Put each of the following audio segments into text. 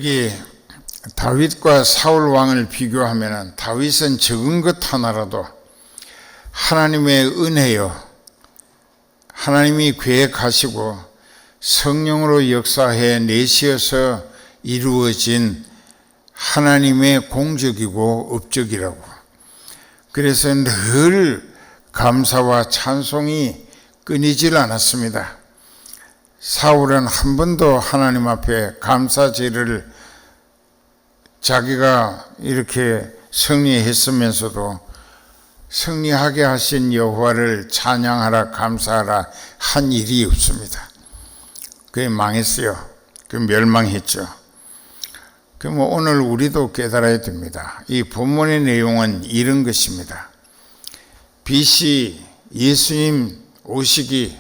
여기 다윗과 사울 왕을 비교하면 다윗은 적은 것 하나라도 하나님의 은혜요, 하나님이 계획하시고 성령으로 역사해 내시어서 이루어진 하나님의 공적이고 업적이라고. 그래서 늘 감사와 찬송이 끊이질 않았습니다. 사울은 한 번도 하나님 앞에 감사제를 자기가 이렇게 승리했으면서도 승리하게 하신 여호와를 찬양하라 감사하라 한 일이 없습니다. 그게 망했어요. 그 멸망했죠. 그럼 오늘 우리도 깨달아야 됩니다. 이 본문의 내용은 이런 것입니다. BC 예수님 오시기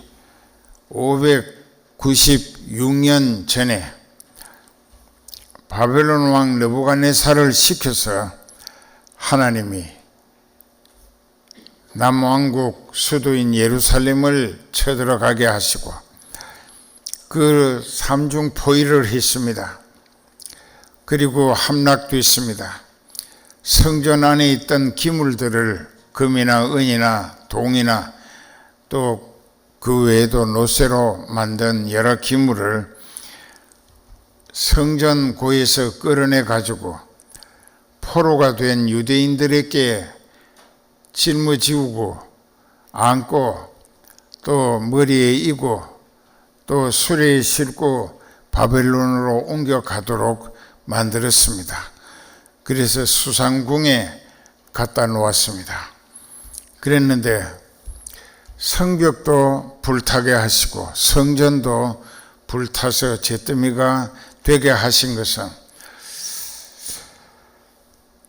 596년 전에 바벨론 왕 느부갓네살을 시켜서 하나님이 남왕국 수도인 예루살렘을 쳐들어가게 하시고 그 삼중포위를 했습니다. 그리고 함락됐습니다. 성전 안에 있던 기물들을 금이나 은이나 동이나 또 그 외에도 노쇠로 만든 여러 기물을 성전 고에서 끌어내 가지고 포로가 된 유대인들에게 짊어지우고 안고 또 머리에 이고 또 수레에 싣고 바벨론으로 옮겨가도록 만들었습니다. 그래서 수상궁에 갖다 놓았습니다. 그랬는데 성벽도 불타게 하시고 성전도 불타서 잿더미가 되게 하신 것은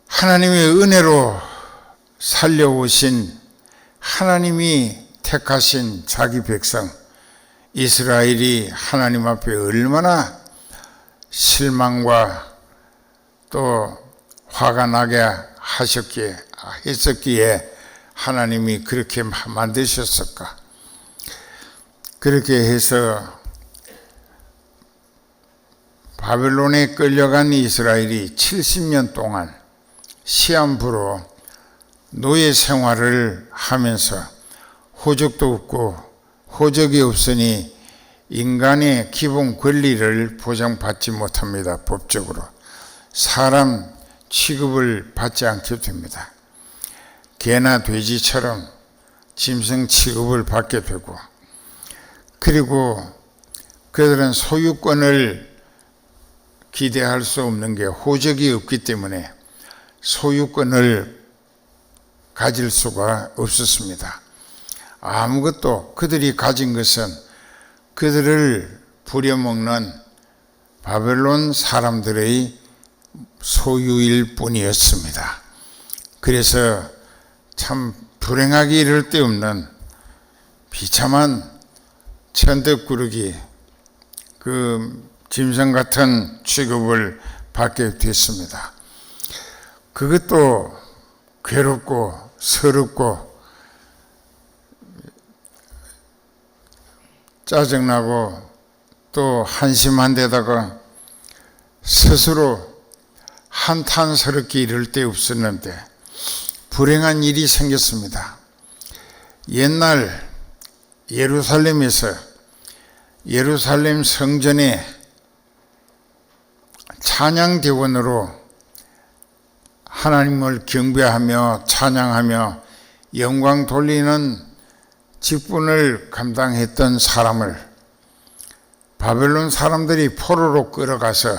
하나님의 은혜로 살려오신 하나님이 택하신 자기 백성 이스라엘이 하나님 앞에 얼마나 실망과 또 화가 나게 했었기에 하나님이 그렇게 만드셨을까? 그렇게 해서 바벨론에 끌려간 이스라엘이 70년 동안 시한부로 노예 생활을 하면서 호적도 없고 호적이 없으니 인간의 기본 권리를 보장받지 못합니다. 법적으로 사람 취급을 받지 않게 됩니다. 개나 돼지처럼 짐승 취급을 받게 되고, 그리고 그들은 소유권을 기대할 수 없는 게 호적이 없기 때문에 소유권을 가질 수가 없었습니다. 아무것도 그들이 가진 것은 그들을 부려먹는 바벨론 사람들의 소유일 뿐이었습니다. 그래서 참 불행하기 이를 데 없는 비참한 천덕꾸러기 그 짐승 같은 취급을 받게 됐습니다. 그것도 괴롭고 서럽고 짜증나고 또 한심한 데다가 스스로 한탄스럽게 이를 데 없었는데 불행한 일이 생겼습니다. 옛날 예루살렘에서 예루살렘 성전에 찬양대원으로 하나님을 경배하며 찬양하며 영광 돌리는 직분을 감당했던 사람을 바벨론 사람들이 포로로 끌어가서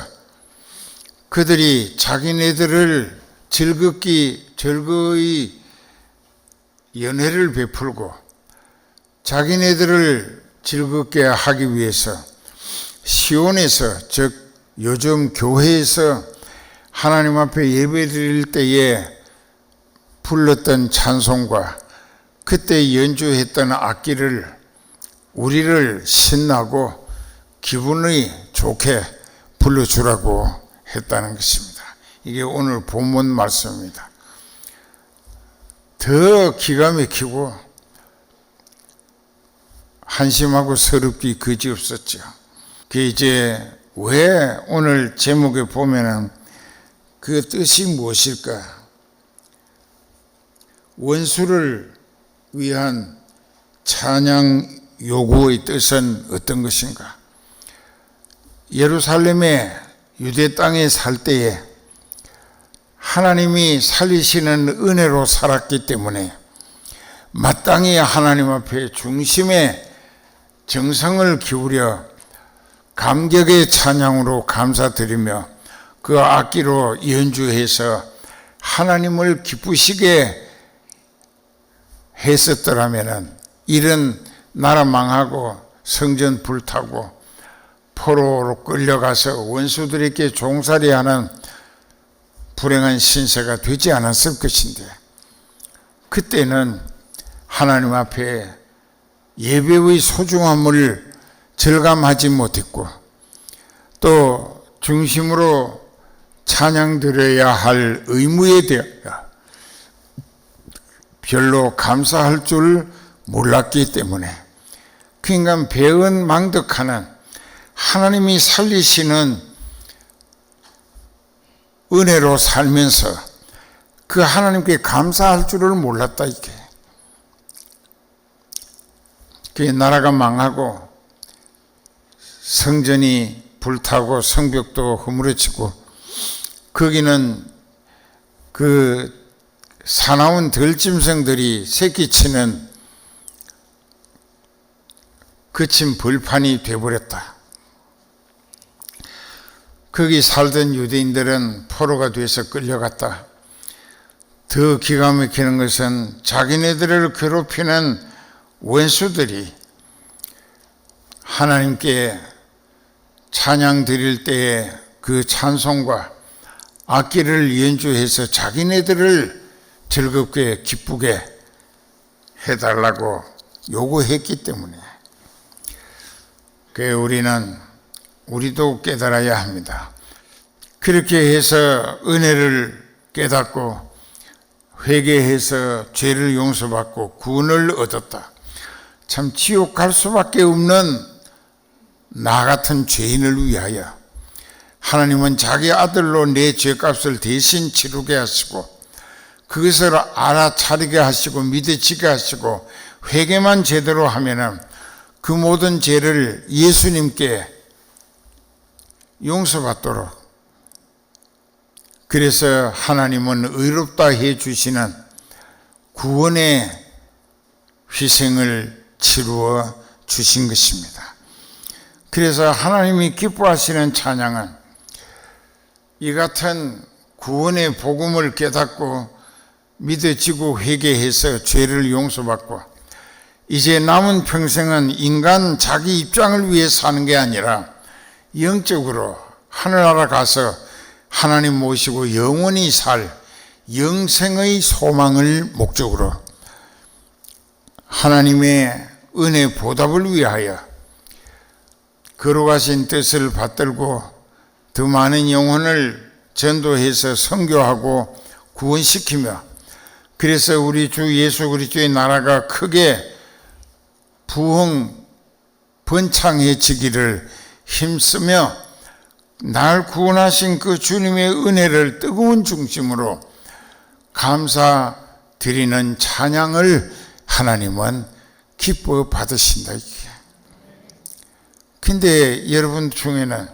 그들이 자기네들을 즐거이 연회를 베풀고 자기네들을 즐겁게 하기 위해서 시온에서, 즉 요즘 교회에서 하나님 앞에 예배드릴 때에 불렀던 찬송과 그때 연주했던 악기를 우리를 신나고 기분이 좋게 불러주라고 했다는 것입니다. 이게 오늘 본문 말씀입니다. 더 기가 막히고 한심하고 서럽기 그지없었죠. 그게 이제 왜 오늘 제목에 보면은 그 뜻이 무엇일까? 원수를 위한 찬양 요구의 뜻은 어떤 것인가? 예루살렘의 유대 땅에 살 때에 하나님이 살리시는 은혜로 살았기 때문에 마땅히 하나님 앞에 중심에 정성을 기울여 감격의 찬양으로 감사드리며 그 악기로 연주해서 하나님을 기쁘시게 했었더라면 이런 나라 망하고 성전 불타고 포로로 끌려가서 원수들에게 종살이하는 불행한 신세가 되지 않았을 것인데, 그때는 하나님 앞에 예배의 소중함을 절감하지 못했고 또 중심으로 찬양 드려야 할 의무에 대하여 별로 감사할 줄 몰랐기 때문에 그러니까 배은망덕하는 하나님이 살리시는 은혜로 살면서 그 하나님께 감사할 줄을 몰랐다. 이게 그 나라가 망하고 성전이 불타고 성벽도 허물어지고 거기는 그 사나운 들짐승들이 새끼치는 거친 벌판이 되어버렸다. 거기 살던 유대인들은 포로가 돼서 끌려갔다. 더 기가 막히는 것은 자기네들을 괴롭히는 원수들이 하나님께 찬양 드릴 때에 그 찬송과 악기를 연주해서 자기네들을 즐겁게 기쁘게 해달라고 요구했기 때문에 우리도 깨달아야 합니다. 그렇게 해서 은혜를 깨닫고 회개해서 죄를 용서받고 구원을 얻었다. 참 지옥 갈 수밖에 없는 나 같은 죄인을 위하여 하나님은 자기 아들로 내 죄값을 대신 치르게 하시고 그것을 알아차리게 하시고 믿어지게 하시고 회개만 제대로 하면은 그 모든 죄를 예수님께 용서받도록, 그래서 하나님은 의롭다 해 주시는 구원의 희생을 치루어 주신 것입니다. 그래서 하나님이 기뻐하시는 찬양은 이 같은 구원의 복음을 깨닫고 믿어지고 회개해서 죄를 용서받고 이제 남은 평생은 인간 자기 입장을 위해 사는 게 아니라 영적으로 하늘나라 가서 하나님 모시고 영원히 살 영생의 소망을 목적으로 하나님의 은혜 보답을 위하여 거룩하신 뜻을 받들고 더 많은 영혼을 전도해서 선교하고 구원시키며, 그래서 우리 주 예수 그리스도의 나라가 크게 부흥 번창해지기를 힘쓰며 날 구원하신 그 주님의 은혜를 뜨거운 중심으로 감사드리는 찬양을 하나님은 기뻐 받으신다. 근데 여러분 중에는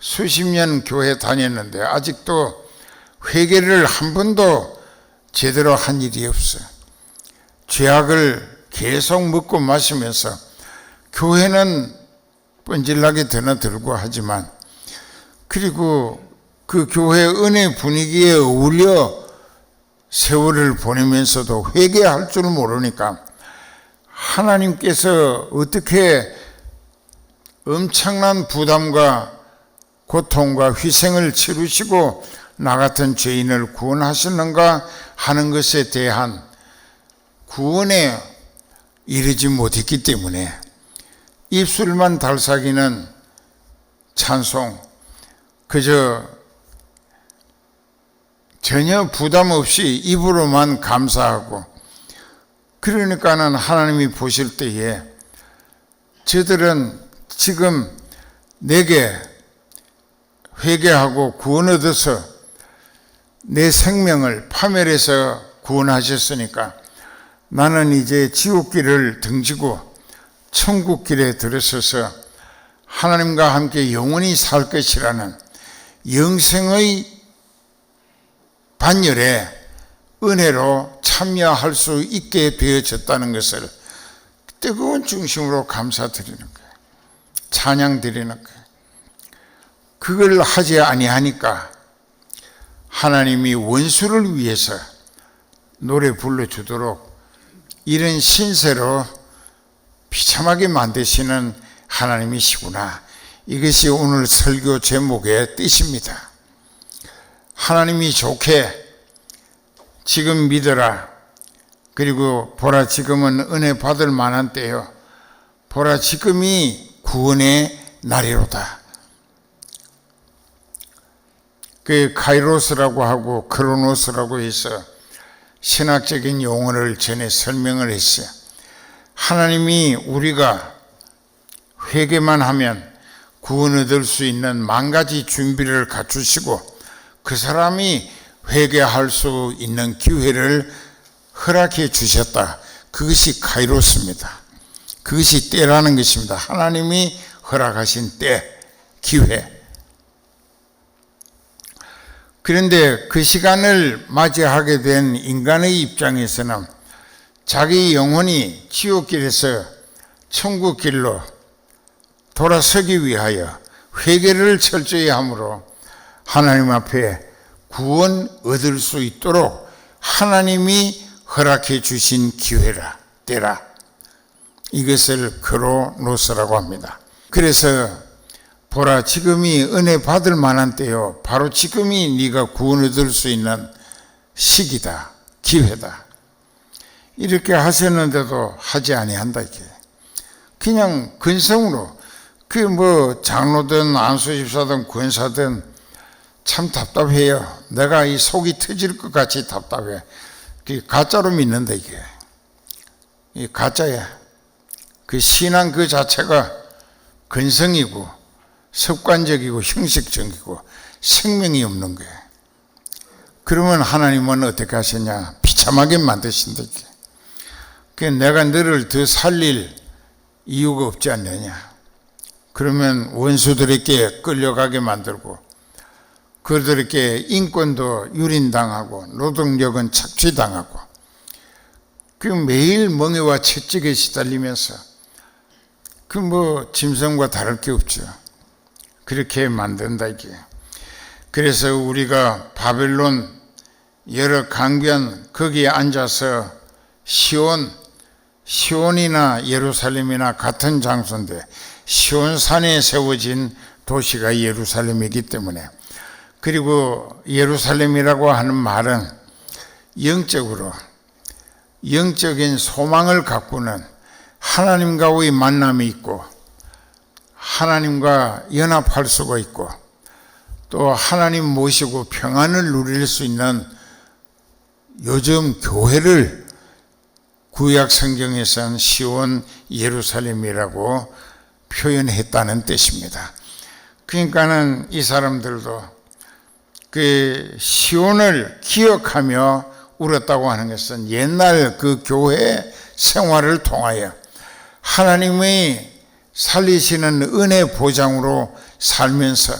수십 년 교회 다녔는데 아직도 회개를 한 번도 제대로 한 일이 없어요. 죄악을 계속 먹고 마시면서 교회는 뻔질나게 드나들고 하지만, 그리고 그 교회 은혜 분위기에 어울려 세월을 보내면서도 회개할 줄 모르니까 하나님께서 어떻게 엄청난 부담과 고통과 희생을 치르시고 나 같은 죄인을 구원하시는가 하는 것에 대한 구원에 이르지 못했기 때문에 입술만 달싹이는 찬송, 그저 전혀 부담 없이 입으로만 감사하고, 그러니까는 하나님이 보실 때에 저들은 지금 내게 회개하고 구원 얻어서 내 생명을 파멸해서 구원하셨으니까 나는 이제 지옥길을 등지고 천국길에 들어서서 하나님과 함께 영원히 살 것이라는 영생의 반열에 은혜로 참여할 수 있게 되어졌다는 것을 뜨거운 중심으로 감사드리는 거예요. 찬양드리는 거예요. 그걸 하지 아니하니까 하나님이 원수를 위해서 노래 불러주도록 이런 신세로 비참하게 만드시는 하나님이시구나. 이것이 오늘 설교 제목의 뜻입니다. 하나님이 좋게 지금 믿어라. 그리고 보라 지금은 은혜 받을 만한 때요. 보라 지금이 구원의 날이로다. 그 카이로스라고 하고 크로노스라고 해서 신학적인 용어를 전에 설명을 했어요. 하나님이 우리가 회개만 하면 구원 얻을 수 있는 만 가지 준비를 갖추시고 그 사람이 회개할 수 있는 기회를 허락해 주셨다. 그것이 카이로스입니다. 그것이 때라는 것입니다. 하나님이 허락하신 때, 기회. 그런데 그 시간을 맞이하게 된 인간의 입장에서는 자기 영혼이 지옥길에서 천국길로 돌아서기 위하여 회개를 철저히 함으로 하나님 앞에 구원 얻을 수 있도록 하나님이 허락해 주신 기회라, 때라. 이것을 크로노스라고 합니다. 그래서 보라 지금이 은혜 받을 만한 때요. 바로 지금이 네가 구원 얻을 수 있는 시기다, 기회다. 이렇게 하셨는데도 하지 아니한다 이게. 그냥 근성으로 그 뭐 장로든 안수집사든 권사든 참 답답해요. 내가 이 속이 터질 것 같이 답답해. 그 가짜로 믿는다 이게. 이 가짜야. 그 신앙 그 자체가 근성이고 습관적이고 형식적이고 생명이 없는 거예요. 그러면 하나님은 어떻게 하시냐? 비참하게 만드신다 이게. 그 내가 너를 더 살릴 이유가 없지 않느냐? 그러면 원수들에게 끌려가게 만들고 그들에게 인권도 유린당하고 노동력은 착취당하고 그 매일 멍에와 채찍에 시달리면서 그 뭐 짐승과 다를 게 없죠. 그렇게 만든다 이게. 그래서 우리가 바벨론 여러 강변 거기에 앉아서 시온이나 예루살렘이나 같은 장소인데 시온산에 세워진 도시가 예루살렘이기 때문에, 그리고 예루살렘이라고 하는 말은 영적인 소망을 가꾸는 하나님과의 만남이 있고 하나님과 연합할 수가 있고 또 하나님 모시고 평안을 누릴 수 있는 요즘 교회를 구약 성경에서는 시온 예루살렘이라고 표현했다는 뜻입니다. 그러니까는 이 사람들도 그 시온을 기억하며 울었다고 하는 것은 옛날 그 교회 생활을 통하여 하나님의 살리시는 은혜 보장으로 살면서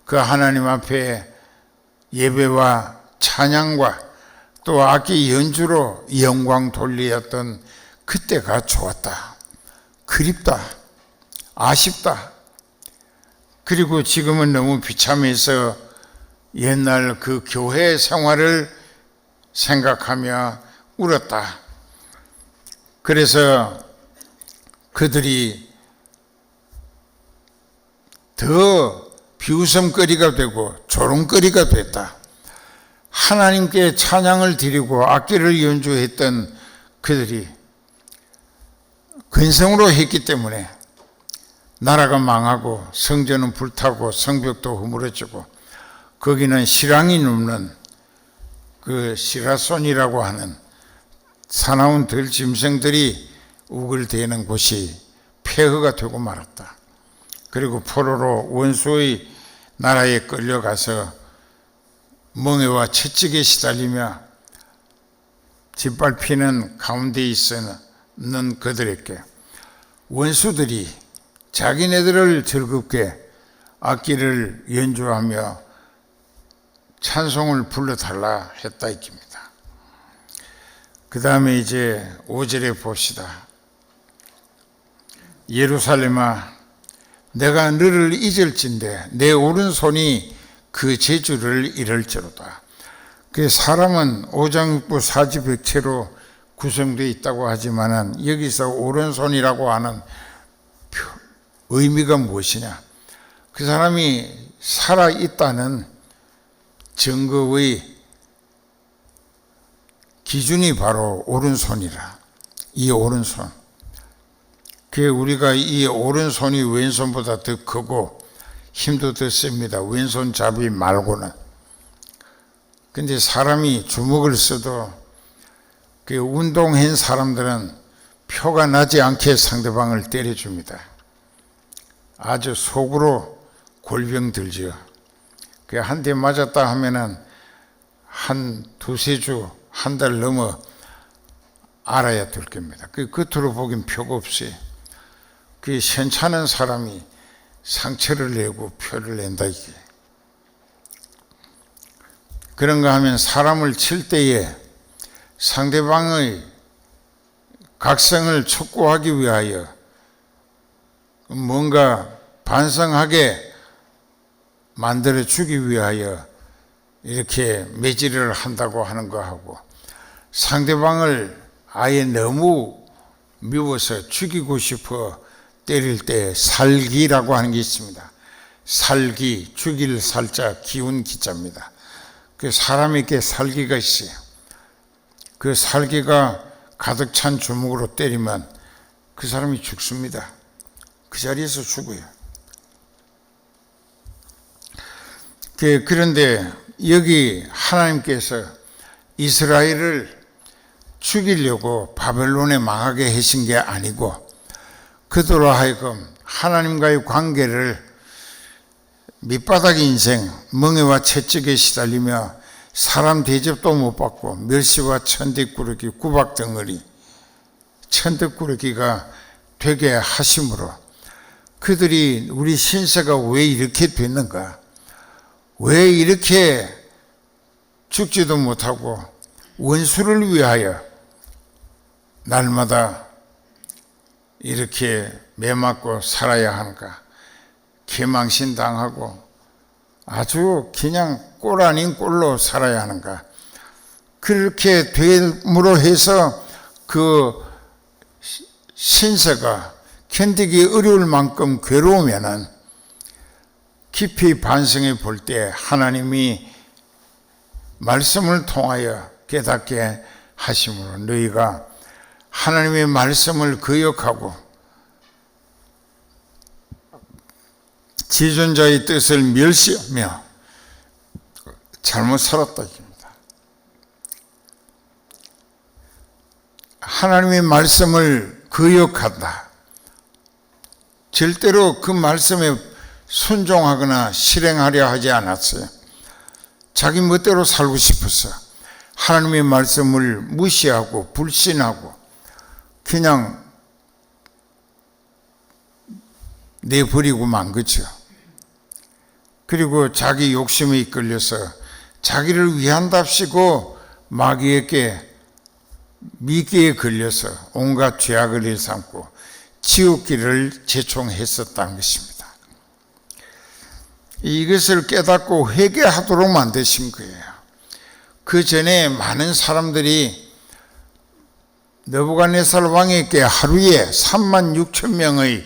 그 하나님 앞에 예배와 찬양과 또 악기 연주로 영광 돌리었던 그때가 좋았다. 그립다. 아쉽다. 그리고 지금은 너무 비참해서 옛날 그 교회 생활을 생각하며 울었다. 그래서 그들이 더 비웃음거리가 되고 조롱거리가 됐다. 하나님께 찬양을 드리고 악기를 연주했던 그들이 근성으로 했기 때문에 나라가 망하고 성전은 불타고 성벽도 허물어지고 거기는 실랑이 눕는 그 시라손이라고 하는 사나운 들짐승들이 우글대는 곳이 폐허가 되고 말았다. 그리고 포로로 원수의 나라에 끌려가서 멍에와 채찍에 시달리며 짓밟히는 가운데 있는 그들에게 원수들이 자기네들을 즐겁게 악기를 연주하며 찬송을 불러달라 했다 입니다. 그 다음에 이제 5절에 봅시다. 예루살렘아, 내가 너를 잊을진대 내 오른손이 그 재주를 이룰지로다. 그 사람은 오장육부 사지백체로 구성되어 있다고 하지만은 여기서 오른손이라고 하는 의미가 무엇이냐? 그 사람이 살아 있다는 증거의 기준이 바로 오른손이라. 이 오른손. 그 우리가 이 오른손이 왼손보다 더 크고 힘도 더 셉니다. 왼손잡이 말고는. 근데 사람이 주먹을 써도 그 운동한 사람들은 표가 나지 않게 상대방을 때려줍니다. 아주 속으로 골병 들죠. 그 한 대 맞았다 하면은 한 두세 주, 한 달 넘어 알아야 될 겁니다. 그 겉으로 보긴 표가 없어요. 그 현찮은 사람이 상처를 내고 표를 낸다 이게. 그런가 하면 사람을 칠 때에 상대방의 각성을 촉구하기 위하여 뭔가 반성하게 만들어주기 위하여 이렇게 매질을 한다고 하는 거하고, 상대방을 아예 너무 미워서 죽이고 싶어 때릴 때 살기라고 하는 게 있습니다. 살기, 죽일 살자, 기운 기자입니다. 그 사람에게 살기가 있어요. 그 살기가 가득 찬 주먹으로 때리면 그 사람이 죽습니다. 그 자리에서 죽어요. 그런데 여기 하나님께서 이스라엘을 죽이려고 바벨론에 망하게 하신 게 아니고, 그들로 하여금 하나님과의 관계를 밑바닥 인생, 멍에와 채찍에 시달리며 사람 대접도 못 받고 멸시와 천대꾸러기, 구박덩어리, 천대꾸러기가 되게 하심으로 그들이 우리 신세가 왜 이렇게 됐는가? 왜 이렇게 죽지도 못하고 원수를 위하여 날마다 이렇게 매맞고 살아야 하는가? 개망신 당하고 아주 그냥 꼴 아닌 꼴로 살아야 하는가? 그렇게 됨으로 해서 그 신세가 견디기 어려울 만큼 괴로우면은 깊이 반성해 볼 때 하나님이 말씀을 통하여 깨닫게 하심으로 너희가 하나님의 말씀을 거역하고 지존자의 뜻을 멸시하며 잘못 살았다 입니다. 하나님의 말씀을 거역한다. 절대로 그 말씀에 순종하거나 실행하려 하지 않았어요. 자기 멋대로 살고 싶어서 하나님의 말씀을 무시하고 불신하고 그냥 내버리고 만 거죠. 그리고 자기 욕심에 이끌려서 자기를 위한답시고 마귀에게 미끼에 걸려서 온갖 죄악을 일삼고 지옥길을 제총했었다는 것입니다. 이것을 깨닫고 회개하도록 만드신 거예요. 그 전에 많은 사람들이 느부갓네살 왕에게 하루에 36,000명의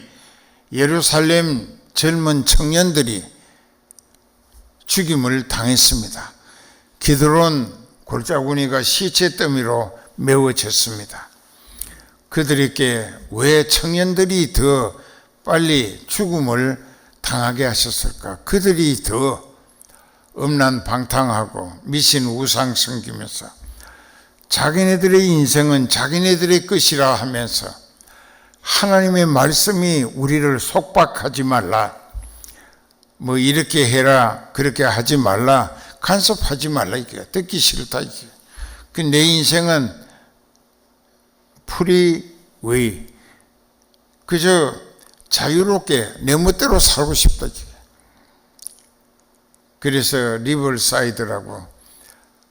예루살렘 젊은 청년들이 죽임을 당했습니다. 기드론 골짜구니가 시체 더미로 메워졌습니다. 그들에게 왜 청년들이 더 빨리 죽음을 당하게 하셨을까? 그들이 더 음란방탕하고 미신 우상 섬기면서 자기네들의 인생은 자기네들의 것이라 하면서 하나님의 말씀이 우리를 속박하지 말라, 뭐 이렇게 해라 그렇게 하지 말라 간섭하지 말라 이게 듣기 싫다 이게. 그 내 인생은 프리웨이 그저 자유롭게 내 멋대로 살고 싶다 이게. 그래서 리버사이드라고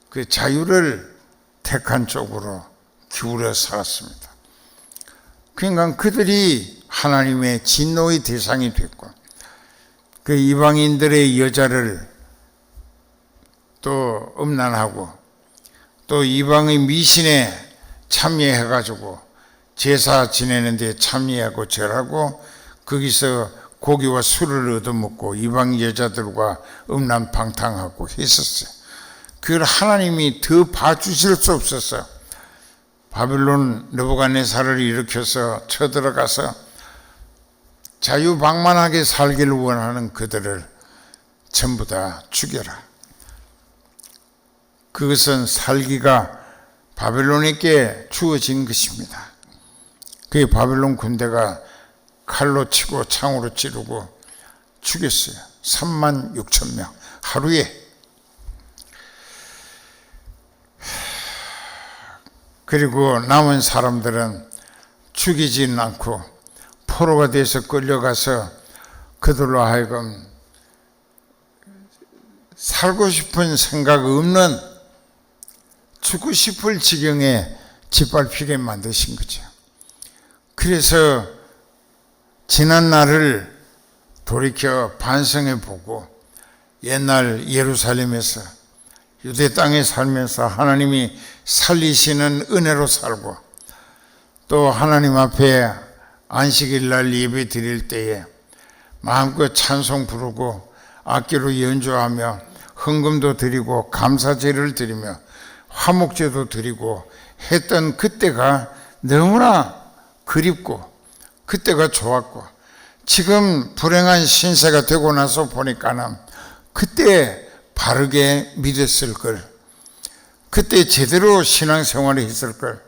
그 자유를 택한 쪽으로 기울여 살았습니다. 그러니까 그들이 하나님의 진노의 대상이 됐고 그 이방인들의 여자를 또 음란하고 또 이방의 미신에 참여해가지고 제사 지내는데 참여하고 절하고 거기서 고기와 술을 얻어먹고 이방 여자들과 음란방탕하고 했었어요. 그걸 하나님이 더 봐주실 수 없었어요. 바벨론 느부갓네살을 일으켜서 쳐들어가서 자유방만하게 살기를 원하는 그들을 전부 다 죽여라. 그것은 살기가 바벨론에게 주어진 것입니다. 그 바벨론 군대가 칼로 치고 창으로 찌르고 죽였어요. 36,000명 하루에. 그리고 남은 사람들은 죽이지는 않고 포로가 돼서 끌려가서 그들로 하여금 살고 싶은 생각 없는 죽고 싶을 지경에 짓밟히게 만드신 거죠. 그래서 지난 날을 돌이켜 반성해 보고 옛날 예루살렘에서 유대 땅에 살면서 하나님이 살리시는 은혜로 살고 또 하나님 앞에 안식일 날 예배 드릴 때에 마음껏 찬송 부르고 악기로 연주하며 헌금도 드리고 감사제를 드리며 화목제도 드리고 했던 그때가 너무나 그립고 그때가 좋았고 지금 불행한 신세가 되고 나서 보니까는 그때 바르게 믿었을 걸, 그때 제대로 신앙생활을 했을 걸,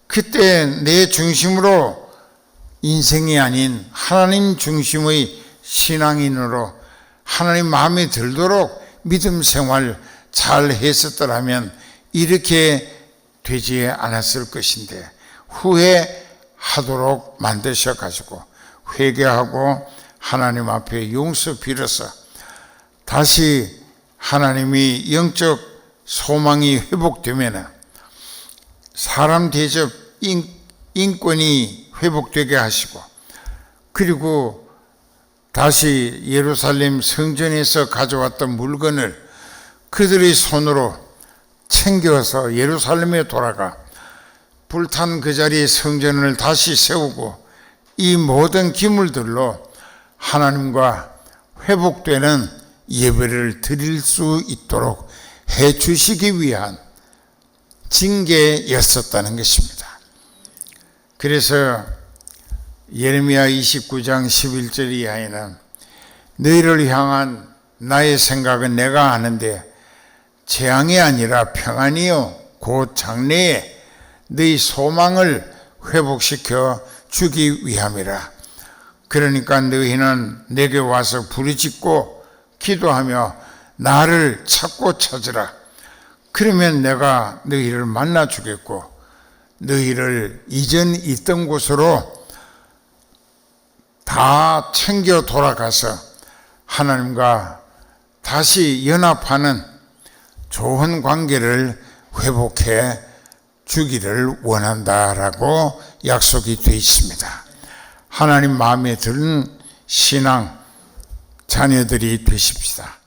그때 내 중심으로 인생이 아닌 하나님 중심의 신앙인으로 하나님 마음에 들도록 믿음 생활 잘 했었더라면 이렇게 되지 않았을 것인데 후회하도록 만드셔가지고 회개하고 하나님 앞에 용서 빌어서 다시 하나님이 영적 소망이 회복되면 사람 대접 인권이 회복되게 하시고 그리고 다시 예루살렘 성전에서 가져왔던 물건을 그들의 손으로 챙겨서 예루살렘에 돌아가 불탄 그 자리에 성전을 다시 세우고 이 모든 기물들로 하나님과 회복되는 예배를 드릴 수 있도록 해 주시기 위한 징계였었다는 것입니다. 그래서 예레미야 29장 11절 이하에는 너희를 향한 나의 생각은 내가 아는데 재앙이 아니라 평안이요 곧 장래에 너희 소망을 회복시켜 주기 위함이라. 그러니까 너희는 내게 와서 부르짖고 기도하며 나를 찾고 찾으라. 그러면 내가 너희를 만나 주겠고 너희를 이전 있던 곳으로 다 챙겨 돌아가서 하나님과 다시 연합하는 좋은 관계를 회복해 주기를 원한다라고 약속이 되어 있습니다. 하나님 마음에 드는 신앙 자녀들이 되십시다.